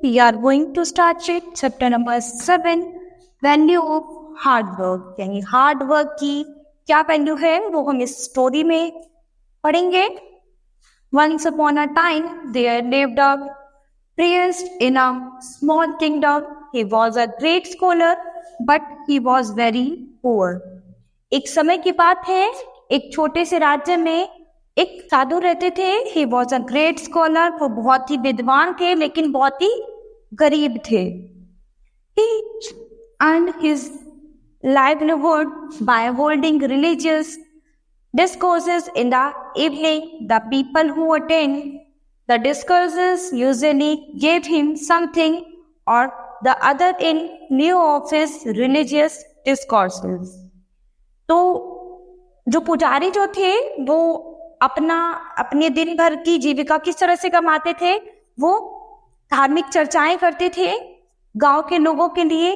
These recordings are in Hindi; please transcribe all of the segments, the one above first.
we are going to start with chapter number 7, value of hard work. यानी हार्ड वर्क की क्या वैल्यू है वो हम इस स्टोरी में पढ़ेंगे. Once upon a time, there lived a prince in a small kingdom. He was a great scholar, but he was very poor. एक समय की बात है, एक छोटे से राज्य में एक साधु रहते थे. He was a great scholar, वो बहुत ही विद्वान थे लेकिन बहुत ही गरीब थे. He earned his livelihood by holding religious discourses in the evening. The people who attend the discourses usually gave him something or the other in lieu of his religious discourses. तो जो पुजारी जो थे वो अपने दिन भर की जीविका किस तरह से कमाते थे, वो धार्मिक चर्चाएं करते थे. गांव के लोगों के लिए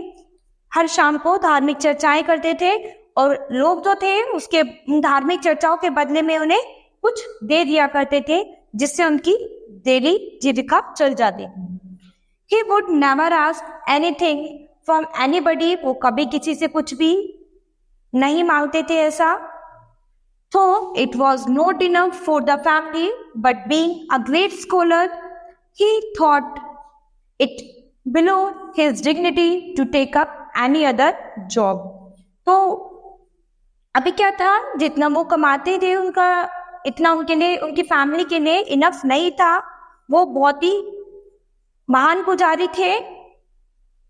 हर शाम को धार्मिक चर्चाएं करते थे और लोग जो थे उसके धार्मिक चर्चाओं के बदले में उन्हें कुछ दे दिया करते थे जिससे उनकी डेली जीविका चल जाती. He would never ask anything from anybody. वो कभी किसी से कुछ भी नहीं मांगते थे ऐसा. So it was not enough for the family, but being a great scholar, he thought it below his dignity to take up any other job. तो अभी क्या था, जितना वो कमाते थे उनका इतना उनके लिए, उनकी फैमिली के लिए इनफ नहीं था. वो बहुत ही महान पुजारी थे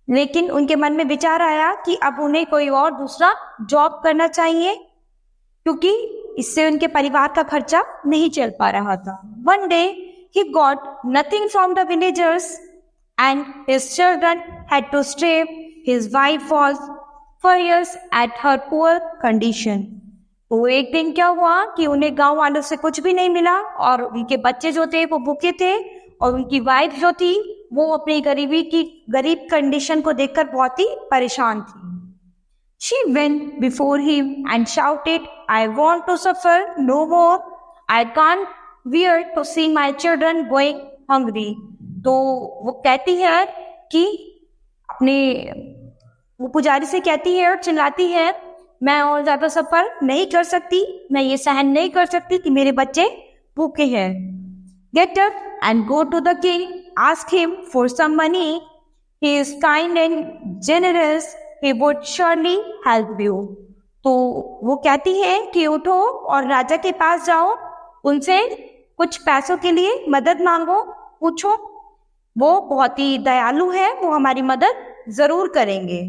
लेकिन उनके मन में विचार आया कि अब उन्हें कोई और दूसरा जॉब करना चाहिए क्योंकि इससे उनके परिवार का खर्चा नहीं चल पा रहा था. One day he got nothing from the villagers and his children had to starve. His wife was furious at her poor condition. तो एक दिन क्या हुआ कि उन्हें गांव वालों से कुछ भी नहीं मिला और उनके बच्चे जो थे वो भूखे थे और उनकी वाइफ जो थी वो अपनी गरीब कंडीशन को देखकर बहुत ही परेशान थी. She went before him and shouted, I want to suffer no more. I can't bear to see my children going hungry. तो वो कहती है कि वो पुजारी से कहती है और चिल्लाती है, मैं और ज्यादा सफर नहीं कर सकती, मैं ये सहन नहीं कर सकती कि मेरे बच्चे भूखे हैं. Get up and go to the king. Ask him for some money. He is kind and generous. He would surely help you. तो वो कहती है कि उठो और राजा के पास जाओ, उनसे कुछ पैसों के लिए मदद मांगो, पूछो, वो बहुत ही दयालु है, वो हमारी मदद जरूर करेंगे.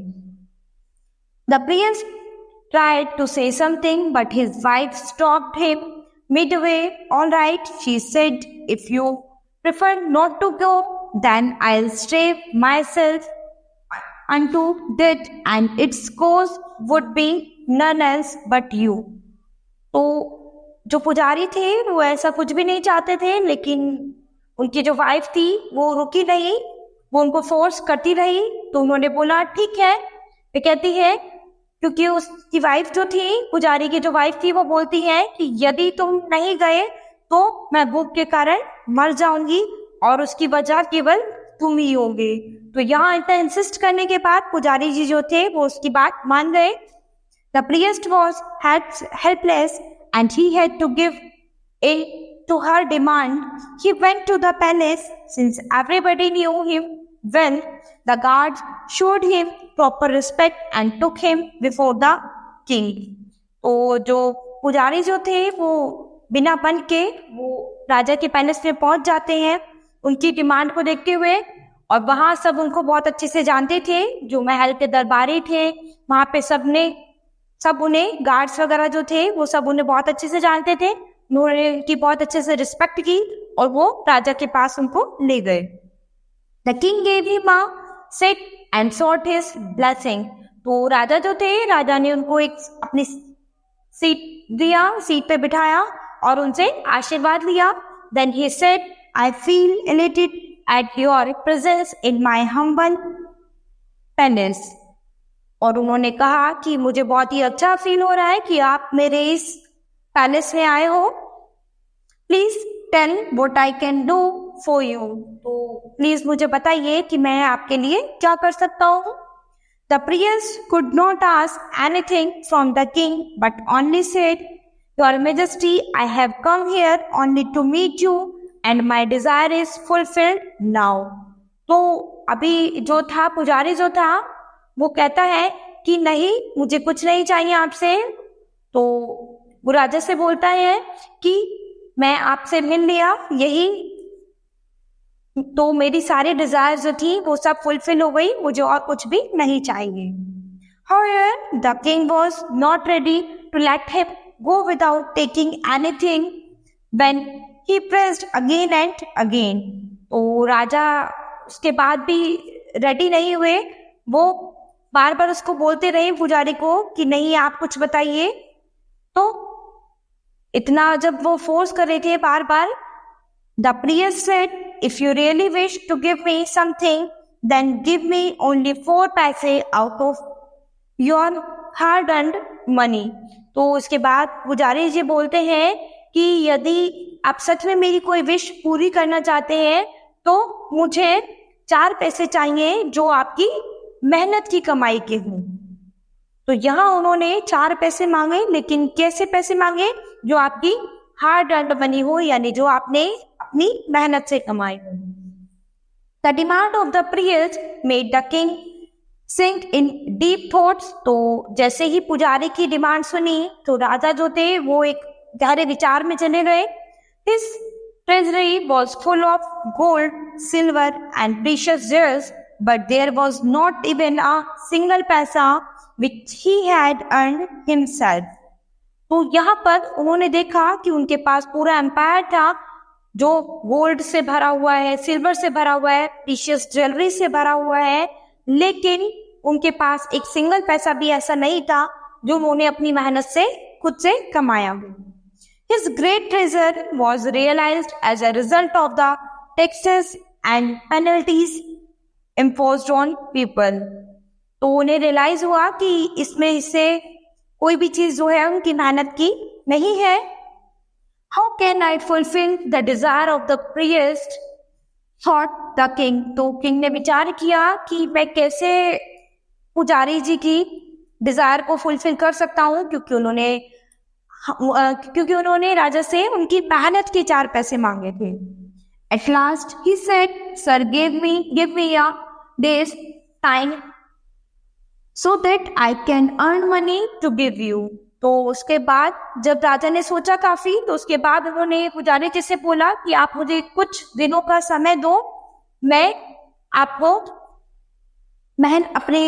The prince tried to say something, but his wife stopped him midway. All right, she said, if you prefer not to go, then I'll starve myself unto death, and its cause would be none else but you. तो जो पुजारी थे वो ऐसा कुछ भी नहीं चाहते थे लेकिन उनकी जो वाइफ थी वो रुकी नहीं, वो उनको फोर्स करती रही. तो उन्होंने बोला ठीक है. वे कहती है क्योंकि उसकी वाइफ जो थी, पुजारी की जो वाइफ थी, वो बोलती है कि यदि तुम नहीं गए तो मैं भूख के कारण मर जाऊंगी और उसकी वजह केवल तुम ही होगे. तो यहाँ इतना इंसिस्ट करने के बाद पुजारी जी जो थे वो उसकी बात मान गए. The priest was helpless and he had to give in to her demand. He went to the palace. Since everybody knew him well, the guards showed him proper respect and took him before the king. तो जो पुजारी जो थे वो बिना बन के वो राजा के पैलेस में पहुंच जाते हैं उनकी डिमांड को देखते हुए, और वहां सब उनको बहुत अच्छे से जानते थे. जो महल के दरबारी थे वहां पे सब उन्हें गार्ड्स वगैरह जो थे वो सब उन्हें बहुत अच्छे से जानते थे. उन्होंने उनकी बहुत अच्छे से रिस्पेक्ट की और वो राजा के पास उनको ले गए. The king gave him a seat and sought his blessing. तो राजा जो थे, राजा ने उनको एक अपनी सीट दिया, सीट पे बिठाया और उनसे आशीर्वाद लिया. Then he said, I feel elated at your presence in my humble palace. और उन्होंने कहा कि मुझे बहुत ही अच्छा फील हो रहा है कि आप मेरे इस पैलेस में आए हो. Please tell what I can do for you, तो प्लीज मुझे बताइए कि मैं आपके लिए क्या कर सकता हूँ। The priest could not ask anything from the king but only said, your majesty, I have come here only to meet you and my desire is fulfilled now. तो अभी जो था, पुजारी जो था, वो कहता है कि नहीं, मुझे कुछ नहीं चाहिए आपसे। तो वो राजा से बोलता है कि मैं आपसे मिल लिया, यही तो मेरी सारी डिजायर जो थी वो सब फुलफिल हो गई, मुझे और कुछ भी नहीं चाहिए। However, the king was not ready to let him go without taking anything when he pressed again and again. तो राजा उसके बाद भी रेडी नहीं हुए, वो बार बार उसको बोलते रहे पुजारी को कि नहीं आप कुछ बताइए। तो इतना जब वो फोर्स कर रहे थे बार बार, the priest said, if you really wish to give me something, then give me only 4 पैसे out of your hard earned money. तो उसके बाद पुजारी जी बोलते हैं कि यदि आप सच में मेरी कोई विश पूरी करना चाहते हैं तो मुझे 4 पैसे चाहिए जो आपकी मेहनत की कमाई के हों। तो यहाँ उन्होंने 4 पैसे मांगे, लेकिन कैसे पैसे मांगे? जो आपकी हार्ड अर्न्ड मनी हो, यानी जो आपने अपनी मेहनत से कमाई हो। The demand of the priest made the king sink in deep thoughts. तो जैसे ही पुजारी की डिमांड सुनी तो राजा जो थे वो एक गहरे विचार में चले गए। His treasury was full of gold, silver and precious gems, but there was not even a single paisa which he had earned himself. तो यहाँ पर उन्होंने देखा कि उनके पास पूरा एम्पायर था, जो गोल्ड से भरा हुआ है, सिल्वर से भरा हुआ है, प्रीशियस ज्वेलरी से भरा हुआ है, लेकिन उनके पास एक सिंगल पैसा भी ऐसा नहीं था जो उन्होंने अपनी मेहनत से खुद से कमाया हो। His great treasure was realized as a result of the taxes and penalties imposed on people. तो उन्हें रियलाइज हुआ कि इसमें इससे कोई भी चीज जो है उनकी मेहनत की नहीं है। How can I fulfil the desire of the priest, thought the king. तो किंग ने विचार किया कि मैं कैसे पुजारी जी की डिजायर को फुलफिल कर सकता हूँ, क्योंकि उन्होंने राजा से उनकी मेहनत के 4 पैसे मांगे थे। At last he said, sir give me a days time so that I can earn money to give you. तो उसके बाद जब राजा ने सोचा काफी, तो उसके बाद उन्होंने पुजारी जी से बोला कि आप मुझे कुछ दिनों का समय दो, मैं आपको अपने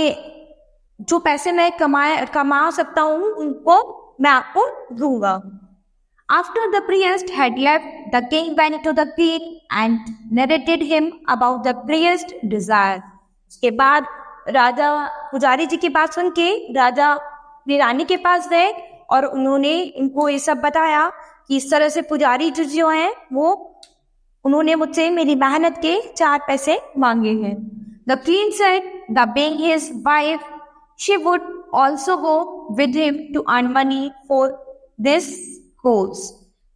जो पैसे मैं कमा सकता हूँ उनको मैं आपको दूंगा। After the priest had left, the king went to the king and narrated him about the priest's desire. उसके बाद राजा पुजारी जी की बात सुन के राजा अपनी रानी के पास गए और उन्होंने इनको ये सब बताया कि इस तरह से पुजारी जी जो हैं वो उन्होंने मुझसे मेरी मेहनत के 4 पैसे मांगे हैं। The queen said, the being his wife, she would also go with him to earn money for this cause.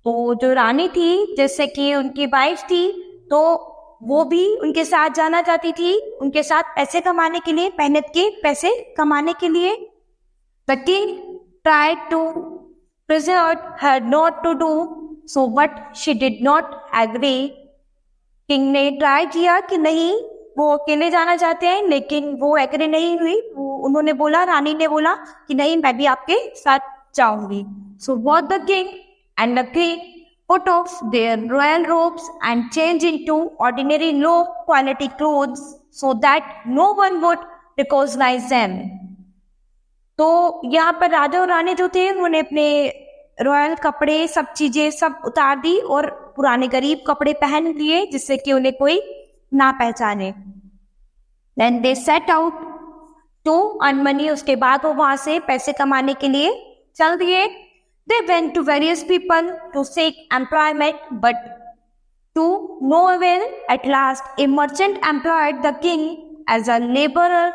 तो जो रानी थी, जैसे कि उनकी वाइफ थी, तो वो भी उनके साथ जाना चाहती थी, उनके साथ पैसे कमाने के लिए, मेहनत के पैसे कमाने के लिए। The king tried to persuade her not to do so, but she did not agree. King ने ट्राई किया कि नहीं, वो अकेले जाना चाहते हैं, लेकिन वो एग्री नहीं हुई। उन्होंने बोला, रानी ने बोला कि नहीं, मैं भी आपके साथ जाऊंगी। So what the king and the queen put off their royal robes and changed into ordinary low quality clothes so that no one would recognize them. तो यहाँ पर राजा और रानी जो थे उन्होंने अपने रॉयल कपड़े, सब चीजें सब उतार दी और पुराने गरीब कपड़े पहन लिए जिससे कि उन्हें कोई ना पहचाने। Then they set out to earn money. उसके बाद वो वहां से पैसे कमाने के लिए चल दिए। They went to various people to seek employment, but to no avail. At last, a merchant employed the king as a laborer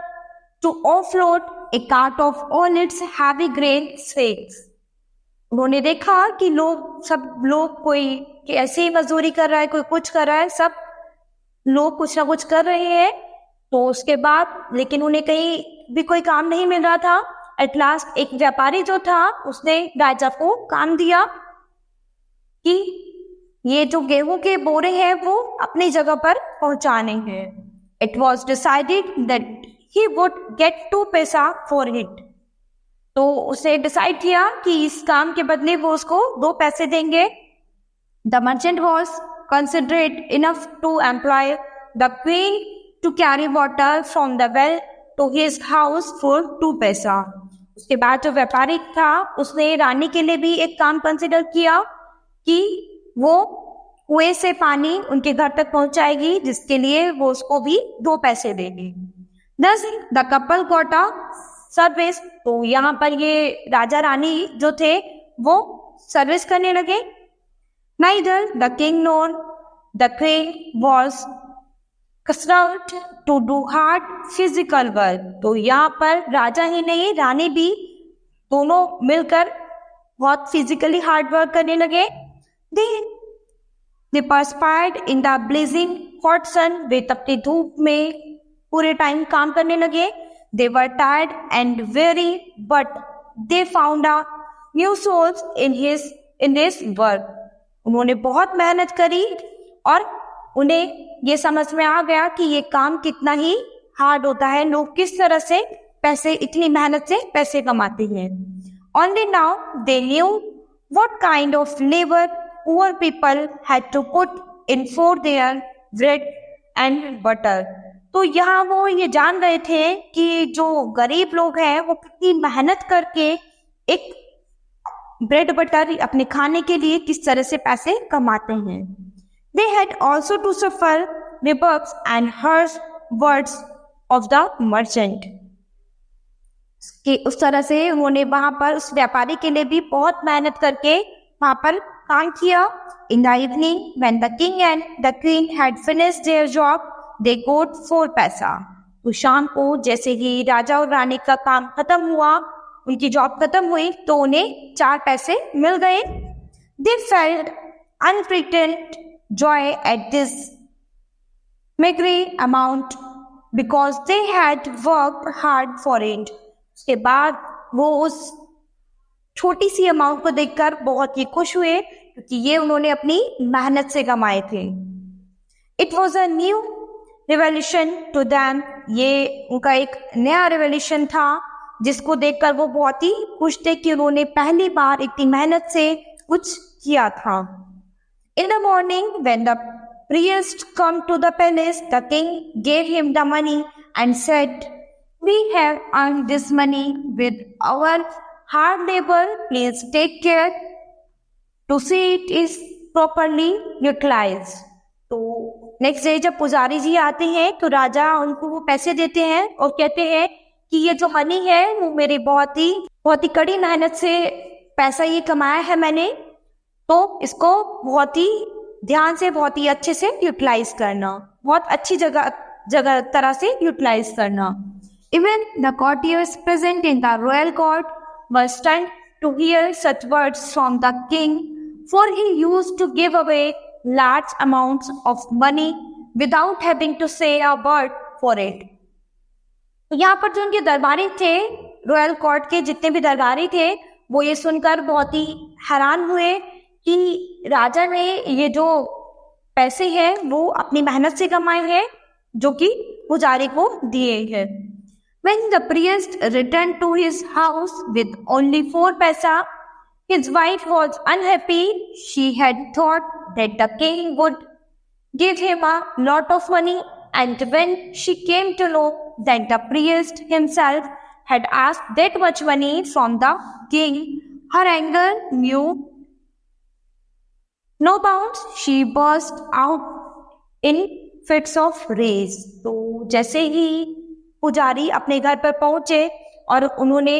to offload a cart of all its heavy grain sacks. उन्होंने देखा कि सब लोग कोई ऐसे ही मजदूरी कर रहा है, कोई कुछ कर रहा है, सब लोग कुछ ना कुछ कर रहे हैं। तो उसके बाद लेकिन उन्हें कहीं भी कोई काम नहीं मिल रहा था। एट लास्ट एक व्यापारी जो था उसने राजा को काम दिया कि ये जो गेहूं के बोरे हैं वो अपनी जगह पर पहुंचाने हैं। It was decided that he would get 2 पैसा फॉर इट। तो उसने डिसाइड किया कि इस काम के बदले वो उसको 2 पैसे देंगे। The merchant was considerate enough to employ the queen to carry water from the well to his house for 2 paisa. उसके बाद जो व्यापारी था उसने रानी के लिए भी एक काम कंसिडर किया कि वो कुएं से पानी उनके घर तक पहुंचाएगी, जिसके लिए वो उसको भी 2 पैसे देगी। Thus the couple got a service. तो यहाँ पर ये राजा रानी जो थे वो सर्विस करने लगे। Neither the king nor the queen was constrained to do hard physical work। तो यहाँ पर राजा ही नहीं रानी भी दोनों मिलकर बहुत फिजिकली हार्ड वर्क करने लगे। They perspired in the blazing hot sun। वे तपती धूप में पूरे टाइम काम करने लगे। They were tired and weary, but they found a new source in this work। उन्होंने बहुत मेहनत करी और उन्हें ये समझ में आ गया कि ये काम कितना ही हार्ड होता है, लोग किस तरह से पैसे इतनी मेहनत से पैसे कमाते हैं। Only now they knew what kind of labor poor people had to put in for their bread and butter। तो यहाँ वो ये जान रहे थे कि जो गरीब लोग हैं वो कितनी मेहनत करके एक ब्रेड बटर अपने खाने के लिए किस तरह से पैसे कमाते हैं। They had also to suffer rebuffs and harsh words of the merchant। कि उस तरह से उन्होंने वहां पर उस व्यापारी के लिए भी बहुत मेहनत करके वहां पर काम किया। In the evening when the king and the queen had finished their job they got 4 पैसा। तो शाम को जैसे ही राजा और रानी का काम खत्म हुआ, उनकी जॉब खत्म हुई, तो उन्हें 4 पैसे मिल गए। They felt unpretended joy at this meager amount because they had worked hard for it। उसके बाद वो उस छोटी सी अमाउंट को देखकर बहुत ही खुश हुए क्योंकि ये उन्होंने अपनी मेहनत से कमाए थे। It was a new revolution to them. ये उनका एक नया रिवॉल्यूशन था जिसको देखकर वो बहुत ही खुश थे कि उन्होंने पहली बार इतनी मेहनत से कुछ किया था। In the morning when the priest come to the palace, the king gave him the money and said, "We have earned this money with our hard labor. Please take care to see it is properly utilized." तो नेक्स्ट डे जब पुजारी जी आते हैं तो राजा उनको वो पैसे देते हैं और कहते हैं कि ये जो मनी है वो मेरे बहुत ही कड़ी मेहनत से पैसा ये कमाया है मैंने, तो इसको बहुत ही ध्यान से बहुत ही अच्छे से यूटिलाइज करना, बहुत अच्छी जगह तरह से यूटिलाइज करना। Even the courtiers present in the royal court were stunned to hear such words from the king, for he used to give away large amounts of money without having to say a word for it। तो यहाँ पर जो उनके दरबारी थे, रॉयल कोर्ट के जितने भी दरबारी थे, वो ये सुनकर बहुत ही हैरान हुए कि राजा ने ये जो पैसे हैं वो अपनी मेहनत से कमाए हैं जो कि पुजारी को दिए हैं। When the priest returned to his house with only 4 paisa, his wife was unhappy. She had thought that the king would give him a lot of money, and when she came to know that the priest himself had asked that much money from the king, her anger knew no bounds। She burst out in fits of rage। तो जैसे ही पुजारी अपने घर पर पहुंचे और उन्होंने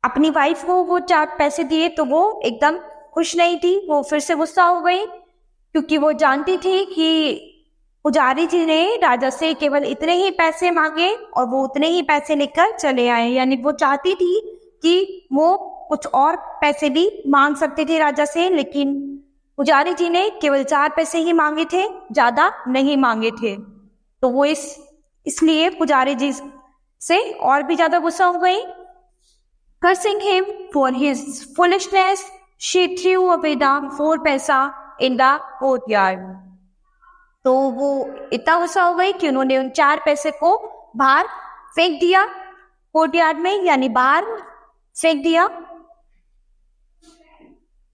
अपनी वाइफ को वो 4 पैसे दिए तो वो एकदम खुश नहीं थी, वो फिर से गुस्सा हो गई क्योंकि वो जानती थी कि पुजारी जी ने राजा से केवल इतने ही पैसे मांगे और वो उतने ही पैसे लेकर चले आए। यानी वो चाहती थी कि वो कुछ और पैसे भी मांग सकते थे राजा से, लेकिन पुजारी जी ने केवल 4 पैसे ही मांगे थे, ज्यादा नहीं मांगे थे। तो वो इसलिए पुजारी जी से और भी ज्यादा गुस्सा हो गई। Cursing him for his foolishness, she threw away the 4 पैसा in the courtyard. तो वो इतना गुस्सा हो गई कि उन्होंने उन 4 पैसे को बाहर फेंक दिया, कोर्टयार्ड में, यानी बाहर फेंक दिया।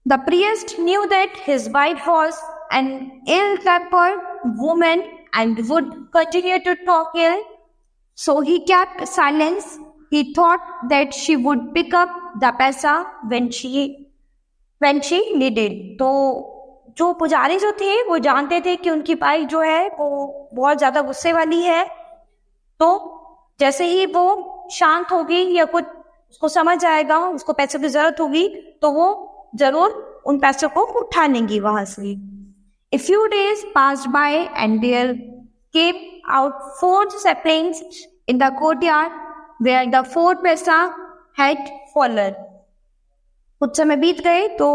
The priest knew that his wife was an ill-tempered woman and would continue to talk ill, so he kept silence. He thought that she would pick up the paisa when she needed. तो जो पुजारी जो थे वो जानते थे कि उनकी बाई जो है वो बहुत ज्यादा गुस्से वाली है, तो जैसे ही वो शांत होगी या कुछ उसको समझ आएगा, उसको पैसे की जरूरत होगी, तो वो जरूर उन पैसों को उठा लेंगी वहां से। A few days passed by and there came out 4 saplings in the courtyard where the 4 पैसा had fallen. कुछ समय बीत गए तो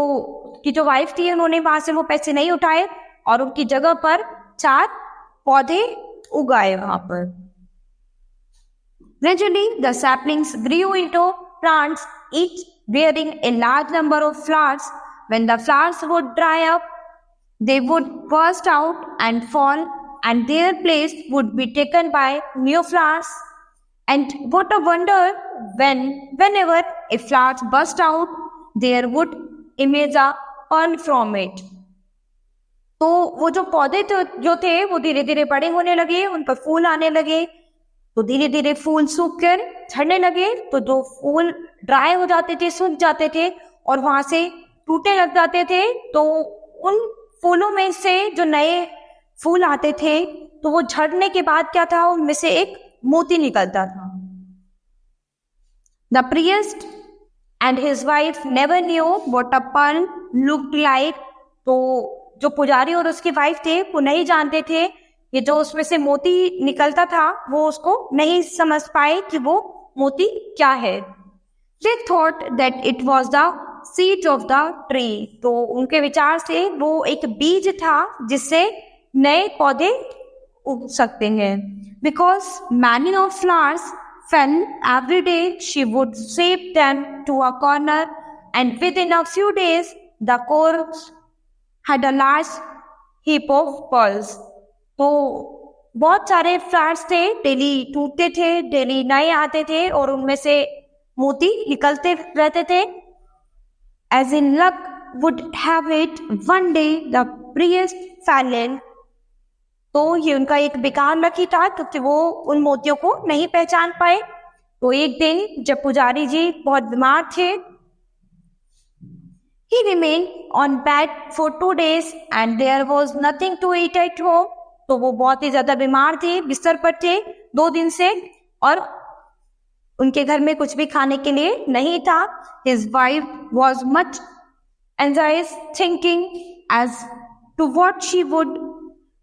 की जो वाइफ थी उन्होंने वहां से वो पैसे नहीं उठाए और उनकी जगह पर 4 पौधे उगाए वहां पर। Gradually the saplings grew into plants, each bearing a large number of flowers. When the flowers would dry up, they would burst out and fall, and their place would be taken by new flowers. And what a wonder, whenever a flower burst out, there would emerge a pond from it. तो वो जो पौधे जो थे वो धीरे धीरे बड़े होने लगे, उन पर फूल आने लगे, तो धीरे धीरे फूल सूख कर झड़ने लगे, तो जो फूल ड्राई हो जाते थे, सूख जाते थे और वहां से टूटने लग जाते थे, तो उन फूलों में से जो नए फूल आते थे तो वो झड़ने के बाद क्या था, उनमें से एक मोती निकलता था। The priest and his wife never knew what a pearl looked like. तो जो पुजारी और उसकी वाइफ थे वो नहीं जानते थे कि जो उसमें से मोती निकलता था वो उसको नहीं समझ पाए कि वो मोती क्या है। They thought that it was the seed of the tree. तो उनके विचार से वो एक बीज था जिससे नए पौधे उग सकते हैं। Because many of flowers fell every day, she would shape them to a corner, and within a few days, the corpse had a large heap of pearls. तो बहुत सारे फ्लावर्स थे, डेली टूटते थे, डेली नए आते थे और उनमें से मोती निकलते रहते थे। As in luck would have it, one day the priest fell ill. तो ये उनका एक बेकार लकी था क्योंकि वो उन मोतियों को नहीं पहचान पाए। तो एक दिन जब पुजारी जी बहुत बीमार थे, he remained on bed for 2 days and there was nothing to eat at home. तो वो बहुत ही ज्यादा बीमार थे, बिस्तर पर थे 2 दिन से और उनके घर में कुछ भी खाने के लिए नहीं था। His wife was much anxious, thinking as to what she would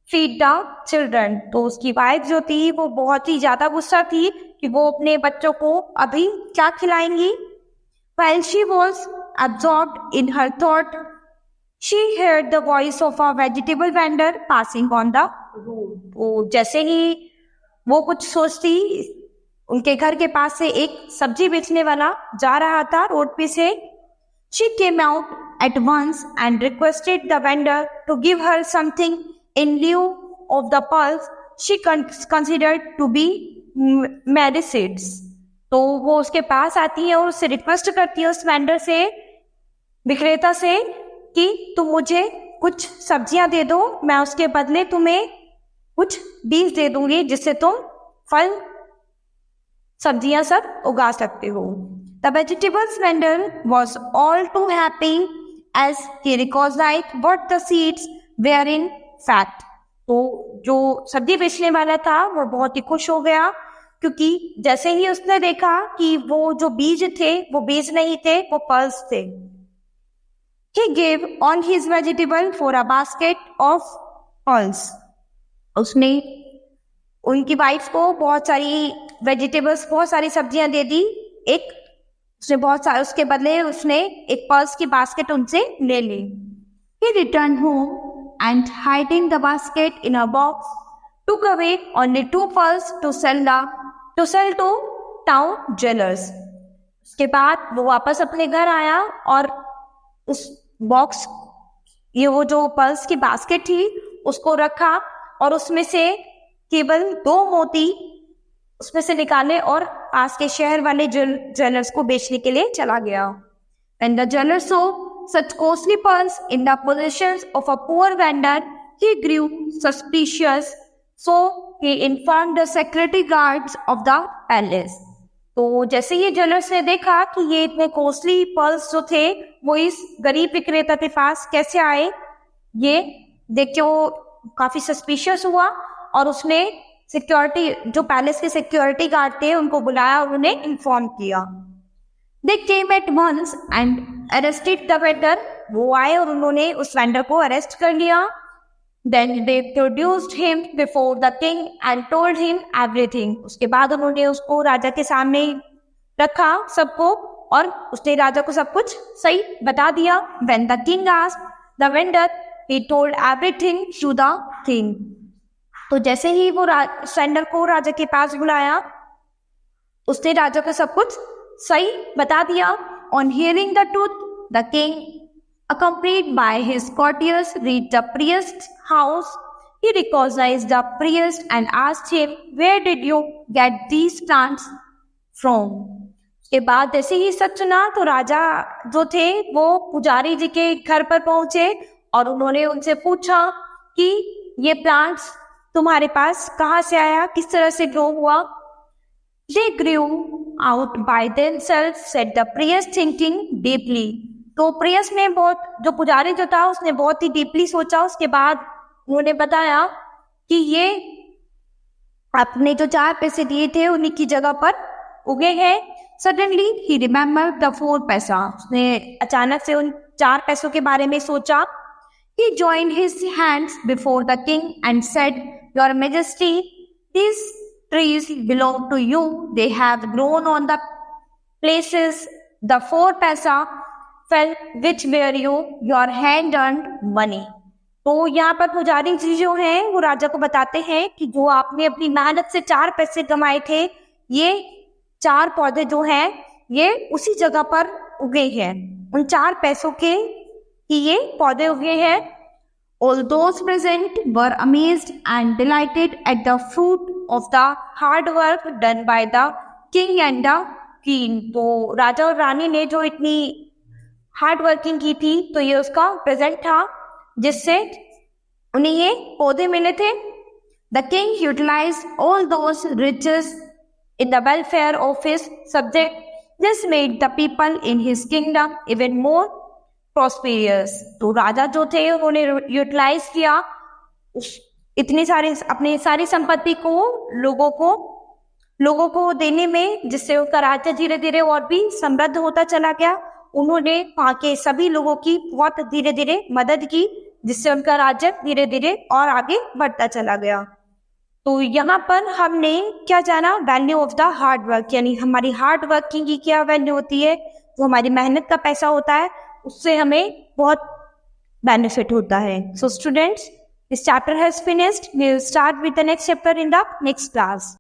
feed the children. तो उसकी वाइफ जो थी वो बहुत ही ज्यादा गुस्सा थी कि वो अपने बच्चों को अभी क्या खिलाएंगी। While she was absorbed in her thought, she heard the voice of a vegetable vendor passing on the road. तो जैसे ही वो कुछ सोचती, उनके घर के पास से एक सब्जी बेचने वाला जा रहा था रोड पे से। She came out at once and requested the vendor to give her something in lieu of the pearls she considered to be medicines. तो वो उसके पास आती है और उससे रिक्वेस्ट करती है उस वेंडर से, विक्रेता से, कि तुम मुझे कुछ सब्जियां दे दो, मैं उसके बदले तुम्हें कुछ बीज दे दूंगी जिससे तुम फल सब्जियां सब उगा सकते हो। The vegetables vendor was all too happy as he recognized what the seeds were in fact. तो जो सब्जी बेचने वाला था वो बहुत ही खुश हो गया क्योंकि जैसे ही उसने देखा कि वो जो बीज थे वो बीज नहीं थे, वो पर्ल्स थे। He gave all his vegetable for a basket of pearls. उसने उनकी वाइफ को बहुत सारी वेजिटेबल्स, बहुत सारी सब्जियां दे दी। उसने बहुत सारे, उसके बदले उसने एक पर्ल्स की बास्केट उनसे ले ली। He returned home and hiding the basket in a box, took away only 2 pearls to sell to town jewelers. उसके बाद वो वापस अपने घर आया और उस बॉक्स ये वो जो पर्ल्स की बास्केट थी उसको रखा और उसमें से केवल 2 मोती उसमें से निकाले और पास के शहर वाले ज्वेलर्स को बेचने के लिए चला गया. When the jeweler saw such costly pearls in the possession of a poor vendor, he grew suspicious, so he informed the security guards of the palace. तो जैसे ये ज्वेलर्स ने देखा कि ये इतने कॉस्टली पर्ल्स जो थे वो इस गरीब विक्रेता के पास कैसे आए, ये देख के वो काफी सस्पिशियस हुआ और उसने सिक्योरिटी जो पैलेस के सिक्योरिटी गार्ड थे उनको बुलाया और उन्हें इन्फॉर्म किया. They came at once and arrested the vendor. वो आए और उन्होंने उस वेंडर को अरेस्ट कर लिया. Then they produced him before the king and told him everything. उसके बाद उन्होंने उसको राजा के सामने रखा सबको और उसने राजा को सब कुछ सही बता दिया. When the king asked the vendor, he told everything to the king. तो जैसे ही वो वेंडर को राजा के पास बुलाया उसने राजा को सब कुछ सही बता दिया. On hearing the truth, the king, accompanied by his courtiers, reached the priest's house. He recognized the priest and asked him, "Where did you get these plants from?" के बाद जैसे ही सच सुना तो राजा जो थे वो पुजारी जी के घर पर पहुंचे और उन्होंने उनसे पूछा कि ये प्लांट्स तुम्हारे पास कहाँ से आया, किस तरह से ग्रो हुआ. They grew out by themselves, said the priest, thinking deeply. तो प्रियस ने जो पुजारी जो था उसने बहुत ही डीपली सोचा. उसके बाद उन्होंने बताया कि ये अपने जो 4 पैसे दिए थे उन्हीं की जगह पर उगे हैं. Suddenly he remembered the 4 पैसा. उसने अचानक से उन 4 पैसों के बारे में सोचा. He joined his hands before the king and said, "Your Majesty, these trees belong to you. They have grown on the places the 4 paisa fell, which were your hand-earned money." तो यहाँ पर पुजारी जी जो हैं वो राजा को बताते हैं कि जो आपने अपनी मेहनत से 4 पैसे कमाए थे, ये 4 पौधे जो हैं ये उसी जगह पर उगे हैं. उन 4 पैसों के ही ये पौधे उगे हैं. All those present were amazed and delighted at the fruit of the hard work done by the king and the queen. तो राजा और रानी ने जो इतनी हार्ड वर्किंग की थी तो ये उसका प्रेजेंट था जिससे उन्हें ये पौधे मिले थे. The king utilized all those riches in the welfare of his subject. This made the people in his kingdom even more prosperous. तो राजा जो थे उन्होंने यूटिलाइज किया इतनी सारी अपनी सारी संपत्ति को लोगों को देने में, जिससे उनका राज्य धीरे धीरे और भी समृद्ध होता चला गया. उन्होंने वहाँ के सभी लोगों की बहुत धीरे धीरे मदद की जिससे उनका राज्य धीरे धीरे और आगे बढ़ता चला गया. तो यहाँ पर हमने क्या जाना, value of the hard work, यानी हमारी हार्ड वर्किंग की क्या वैल्यू होती है. जो हमारी मेहनत का पैसा होता है उससे हमें बहुत बेनिफिट होता है. So students, this chapter has finished. We will start with the next chapter in the next class.